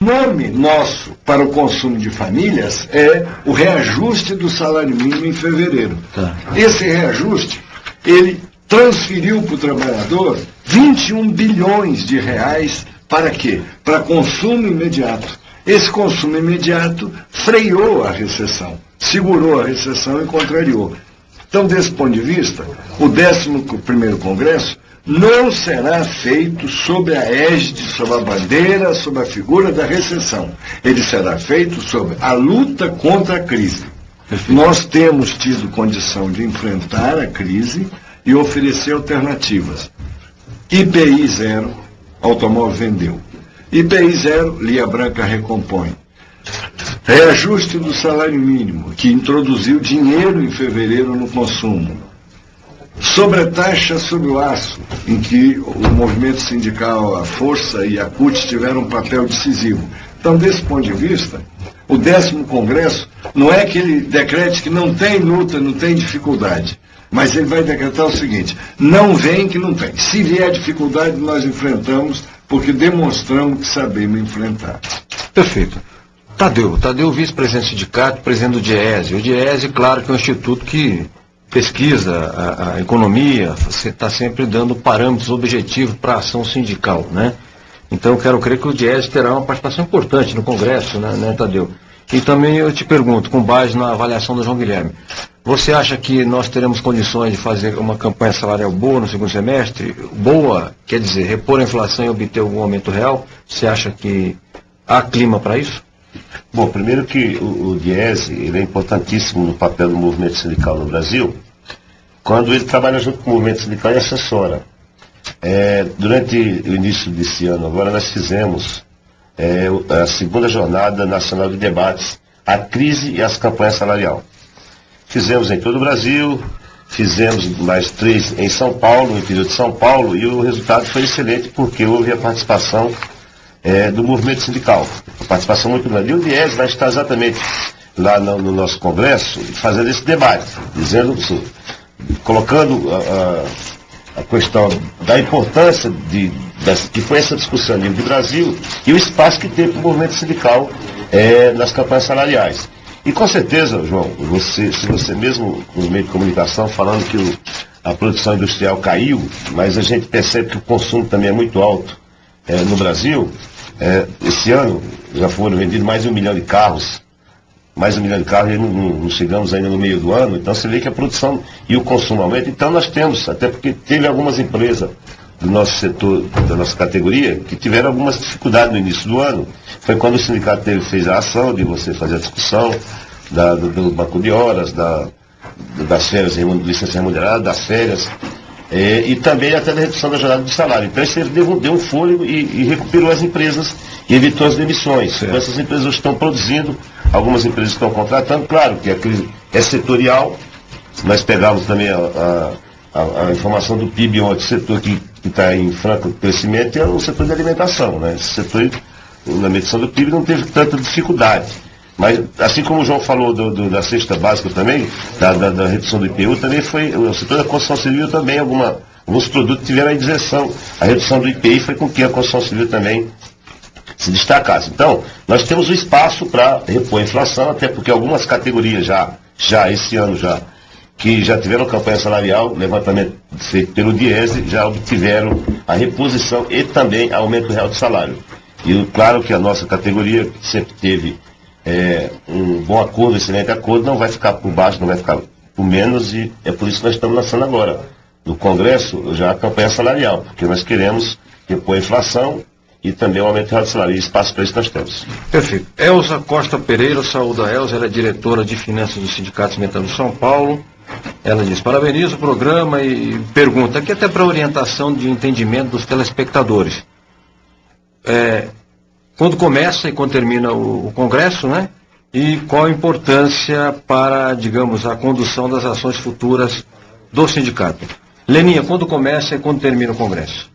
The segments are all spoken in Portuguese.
O nome nosso para o consumo de famílias é o reajuste do salário mínimo em fevereiro. Esse reajuste, ele transferiu para o trabalhador 21 bilhões de reais para quê? Para consumo imediato. Esse consumo imediato freou a recessão, segurou a recessão e contrariou. Então, desse ponto de vista, o 11º Congresso não será feito sob a égide, sob a bandeira, sob a figura da recessão. Ele será feito sob a luta contra a crise. Nós temos tido condição de enfrentar a crise e oferecer alternativas. IPI zero, automóvel vendeu. IPI zero, linha branca recompõe. Reajuste do salário mínimo, que introduziu dinheiro em fevereiro no consumo. Sobretaxa sobre o aço, em que o movimento sindical, a Força e a CUT tiveram um papel decisivo. Então, desse ponto de vista, o 10º Congresso não é que ele decrete que não tem luta, não tem dificuldade, mas ele vai decretar o seguinte: não vem que não tem. Se vier dificuldade, nós enfrentamos, porque demonstramos que sabemos enfrentar. Perfeito. Tadeu, vice-presidente do sindicato, presidente do DIEESE. O DIEESE, claro, que é um instituto que pesquisa a economia, você está sempre dando parâmetros objetivos para a ação sindical, né? Então eu quero crer que o DIEESE terá uma participação importante no Congresso, né, Tadeu? E também eu te pergunto, com base na avaliação do João Guilherme, você acha que nós teremos condições de fazer uma campanha salarial boa no segundo semestre? Boa, quer dizer, repor a inflação e obter algum aumento real? Você acha que há clima para isso? Bom, primeiro que o DIEESE, ele é importantíssimo no papel do movimento sindical no Brasil, quando ele trabalha junto com o movimento sindical e assessora. Durante o início desse ano, agora nós fizemos a segunda jornada nacional de debates, a crise e as campanhas salarial. Fizemos em todo o Brasil, fizemos mais 3 em São Paulo, no interior de São Paulo, e o resultado foi excelente porque houve a participação do movimento sindical. A participação muito grande. E o DIEESE vai estar exatamente lá no nosso Congresso fazendo esse debate, dizendo assim, colocando a questão da importância que foi essa discussão a nível do Brasil e o espaço que teve para o movimento sindical nas campanhas salariais. E com certeza, João, se você mesmo no meio de comunicação falando que a produção industrial caiu, mas a gente percebe que o consumo também é muito alto no Brasil. Esse ano já foram vendidos mais de 1 milhão de carros, e não chegamos ainda no meio do ano, então você vê que a produção e o consumo aumentam. Então nós temos, até porque teve algumas empresas do nosso setor, da nossa categoria, que tiveram algumas dificuldades no início do ano. Foi quando o sindicato fez a ação de você fazer a discussão do banco de horas, das férias, licença remunerada, das férias, e também até da redução da jornada de salário. Então isso deu um fôlego e recuperou as empresas e evitou as demissões. Então, essas empresas hoje estão produzindo, algumas empresas estão contratando, claro que a crise é setorial. Nós pegamos também a informação do PIB ontem, o setor que está em franco crescimento é o setor de alimentação, né? Esse setor, na medição do PIB, não teve tanta dificuldade. Mas, assim como o João falou da cesta básica também, da redução do IPU, também foi, o setor da construção civil também, alguns produtos tiveram a isenção. A redução do IPI foi com que a construção civil também se destacasse. Então, nós temos o espaço para repor a inflação, até porque algumas categorias já esse ano que já tiveram campanha salarial, levantamento feito pelo DIEESE, já obtiveram a reposição e também aumento real de salário. E claro que a nossa categoria sempre teve um bom acordo, excelente acordo, não vai ficar por baixo, não vai ficar por menos, e é por isso que nós estamos lançando agora, no Congresso, já a campanha salarial, porque nós queremos repor a inflação e também o aumento real de salário, e espaço para isso nós temos. Perfeito. Elza Costa Pereira, saúde a Elza, ela é diretora de Finanças do Sindicato Metalúrgico de São Paulo. Ela diz: parabeniza o programa e pergunta, aqui até para orientação de entendimento dos telespectadores. Quando começa e quando termina o Congresso, né? E qual a importância para, digamos, a condução das ações futuras do sindicato? Leninha, quando começa e quando termina o Congresso?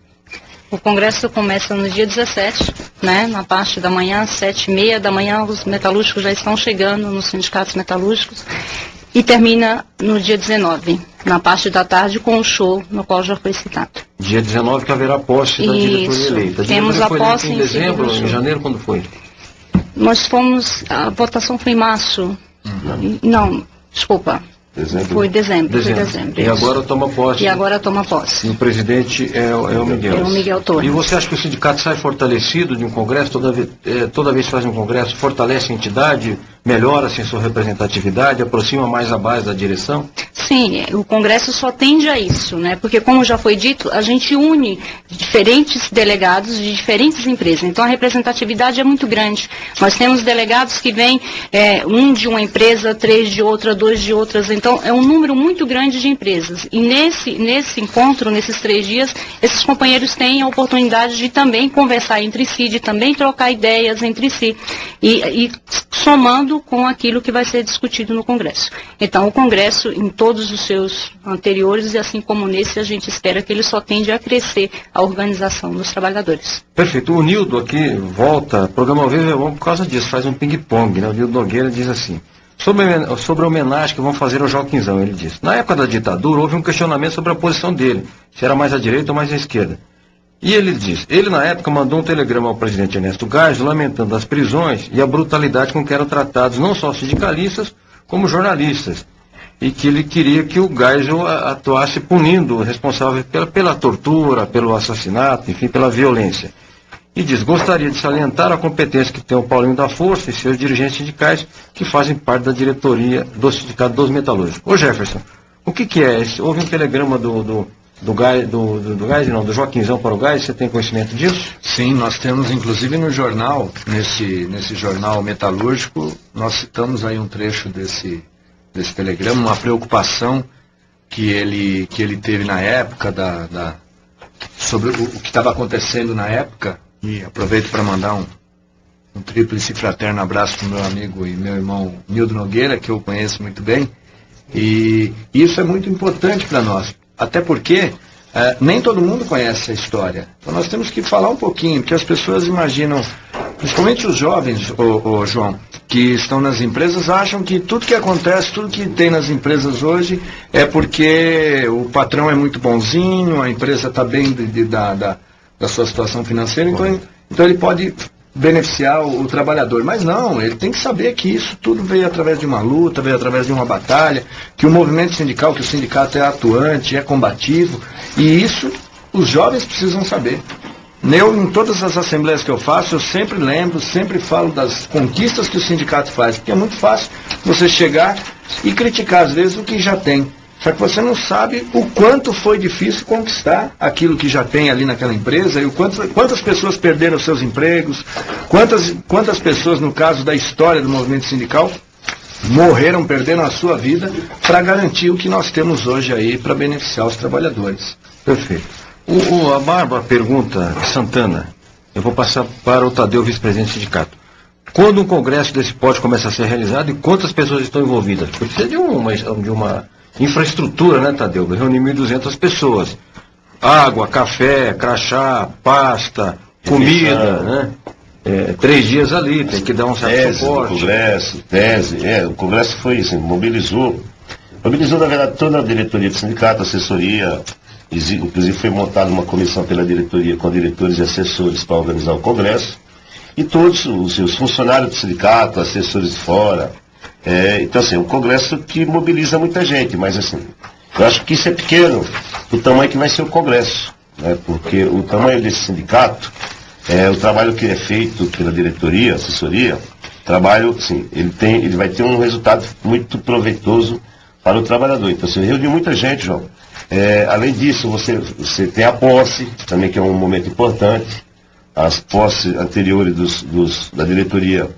O Congresso começa no dia 17, né? Na parte da manhã, 7h30 da manhã, os metalúrgicos já estão chegando nos sindicatos metalúrgicos. E termina no dia 19, na parte da tarde, com o show no qual já foi citado. Dia 19 que haverá posse da diretoria eleita. Temos a posse em dezembro, em janeiro, quando foi? A votação foi em março. Não, desculpa. Foi dezembro. E agora toma posse. E o presidente é o Miguel. É o Miguel Torres. E você acha que o sindicato sai fortalecido de um congresso? Toda vez que faz um congresso, fortalece a entidade, melhora assim, sua representatividade, aproxima mais a base da direção? Sim, o congresso só tende a isso, né? Porque, como já foi dito, a gente une diferentes delegados de diferentes empresas. Então, a representatividade é muito grande. Nós temos delegados que vêm, um de uma empresa, 3 de outra, 2 de outras. Então, é um número muito grande de empresas. E nesse encontro, nesses 3 dias, esses companheiros têm a oportunidade de também conversar entre si, de também trocar ideias entre si. E somando com aquilo que vai ser discutido no Congresso. Então, o Congresso, em todos os seus anteriores, e assim como nesse, a gente espera que ele só tende a crescer a organização dos trabalhadores. Perfeito. O Nildo aqui volta, o programa Viva é bom por causa disso, faz um ping-pong, né? O Nildo Nogueira diz assim, sobre a homenagem que vão fazer ao Joaquinzão, ele diz, na época da ditadura houve um questionamento sobre a posição dele, se era mais à direita ou mais à esquerda. E ele diz, ele na época mandou um telegrama ao presidente Ernesto Geisel lamentando as prisões e a brutalidade com que eram tratados não só sindicalistas, como jornalistas. E que ele queria que o Geisel atuasse punindo o responsável pela tortura, pelo assassinato, enfim, pela violência. E diz, gostaria de salientar a competência que tem o Paulinho da Força e seus dirigentes sindicais que fazem parte da diretoria do Sindicato dos Metalúrgicos. Ô Jefferson, o que é esse? Houve um telegrama do Joaquinzão para o Geisel, você tem conhecimento disso? Sim, nós temos inclusive no jornal, nesse jornal metalúrgico, nós citamos aí um trecho desse telegrama, uma preocupação que ele teve na época, sobre o que estava acontecendo na época, e aproveito para mandar um tríplice fraterno abraço para o meu amigo e meu irmão Nildo Nogueira, que eu conheço muito bem, e isso é muito importante para nós. Até porque nem todo mundo conhece a história. Então nós temos que falar um pouquinho, porque as pessoas imaginam, principalmente os jovens, João, que estão nas empresas, acham que tudo que acontece, tudo que tem nas empresas hoje é porque o patrão é muito bonzinho, a empresa está bem da sua situação financeira, então ele pode beneficiar o trabalhador, mas não, ele tem que saber que isso tudo veio através de uma luta, veio através de uma batalha, que o movimento sindical, que o sindicato é atuante, é combativo, e isso os jovens precisam saber. Em todas as assembleias que eu faço, eu sempre lembro, sempre falo das conquistas que o sindicato faz, porque é muito fácil você chegar e criticar às vezes o que já tem. Só que você não sabe o quanto foi difícil conquistar aquilo que já tem ali naquela empresa e quantas pessoas perderam seus empregos, quantas pessoas, no caso da história do movimento sindical, morreram, perderam a sua vida para garantir o que nós temos hoje aí para beneficiar os trabalhadores. Perfeito. A Bárbara pergunta, Santana, eu vou passar para o Tadeu, vice-presidente do sindicato. Quando um congresso desse porte começa a ser realizado e quantas pessoas estão envolvidas? Precisa de uma infraestrutura, né, Tadeu? Reunir 1.200 pessoas. Água, café, crachá, pasta, comida, né? 3 dias ali, tem que dar um certo suporte. O Congresso foi assim, mobilizou, na verdade, toda a diretoria do sindicato, assessoria, inclusive foi montada uma comissão pela diretoria com diretores e assessores para organizar o Congresso, e todos os seus funcionários do sindicato, assessores de fora. Então, assim, um congresso que mobiliza muita gente, mas, assim, eu acho que isso é pequeno, o tamanho que vai ser o congresso, né? Porque o tamanho desse sindicato, o trabalho que é feito pela diretoria, assessoria, trabalho, assim, ele vai ter um resultado muito proveitoso para o trabalhador. Então, assim, reuniu muita gente, João. Além disso, você tem a posse, também que é um momento importante. As posses anteriores da diretoria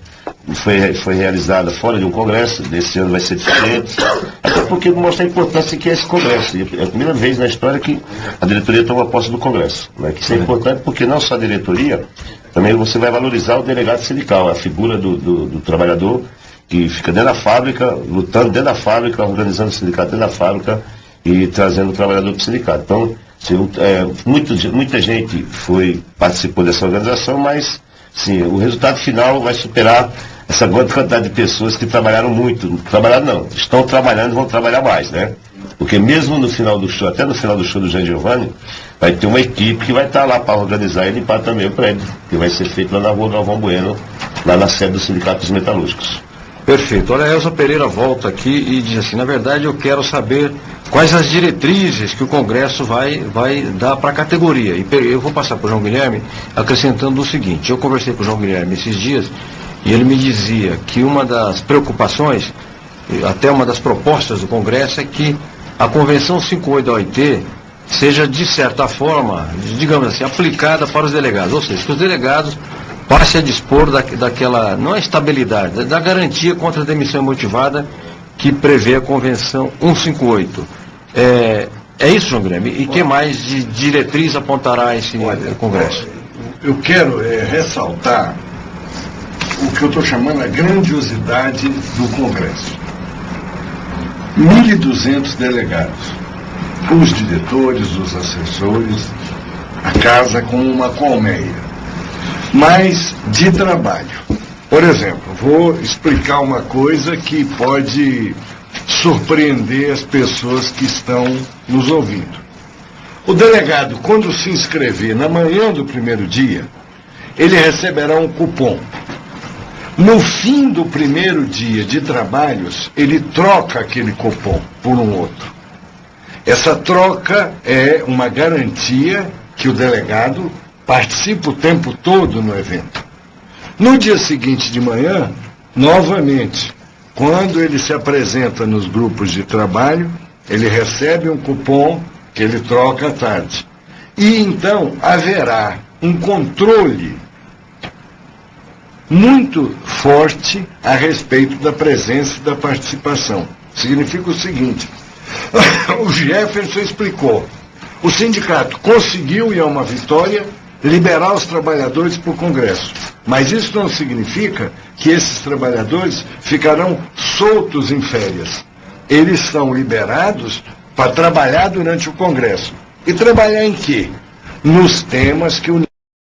foi realizada fora de um congresso, desse ano vai ser diferente, até porque mostra a importância que é esse congresso. E é a primeira vez na história que a diretoria toma posse do congresso, né? Que isso é importante porque não só a diretoria, também você vai valorizar o delegado sindical, a figura do trabalhador que fica dentro da fábrica, lutando dentro da fábrica, organizando o sindicato dentro da fábrica e trazendo o trabalhador para o sindicato. Então, muita gente participou dessa organização, mas sim, o resultado final vai superar essa grande quantidade de pessoas que trabalharam muito. Estão trabalhando e vão trabalhar mais, né? Porque mesmo no final do show, até no final do show do Jean Giovanni, vai ter uma equipe que vai estar lá para organizar e limpar também o prédio, que vai ser feito lá na rua do Galvão Bueno, lá na sede do Sindicato dos Metalúrgicos. Perfeito. Olha, a Elza Pereira volta aqui e diz assim, na verdade eu quero saber quais as diretrizes que o Congresso vai dar para a categoria. E eu vou passar para o João Guilherme acrescentando o seguinte, eu conversei com o João Guilherme esses dias e ele me dizia que uma das preocupações, até uma das propostas do Congresso é que a Convenção 58 da OIT seja, de certa forma, digamos assim, aplicada para os delegados, ou seja, que os delegados passe a dispor daquela, não é estabilidade, da garantia contra a demissão imotivada que prevê a Convenção 158. É isso, João Guilherme? E que mais de diretriz apontará esse Congresso? Eu quero ressaltar o que eu estou chamando a grandiosidade do Congresso. 1.200 delegados, os diretores, os assessores, a casa como uma colmeia, mas de trabalho. Por exemplo, vou explicar uma coisa que pode surpreender as pessoas que estão nos ouvindo. O delegado, quando se inscrever na manhã do primeiro dia, ele receberá um cupom. No fim do primeiro dia de trabalhos, ele troca aquele cupom por um outro. Essa troca é uma garantia que o delegado participa o tempo todo no evento. No dia seguinte de manhã, novamente, quando ele se apresenta nos grupos de trabalho, ele recebe um cupom que ele troca à tarde. E então haverá um controle muito forte a respeito da presença e da participação. Significa o seguinte, o Jefferson explicou, o sindicato conseguiu, e é uma vitória, liberar os trabalhadores para o Congresso. Mas isso não significa que esses trabalhadores ficarão soltos em férias. Eles são liberados para trabalhar durante o Congresso. E trabalhar em quê? Nos temas que o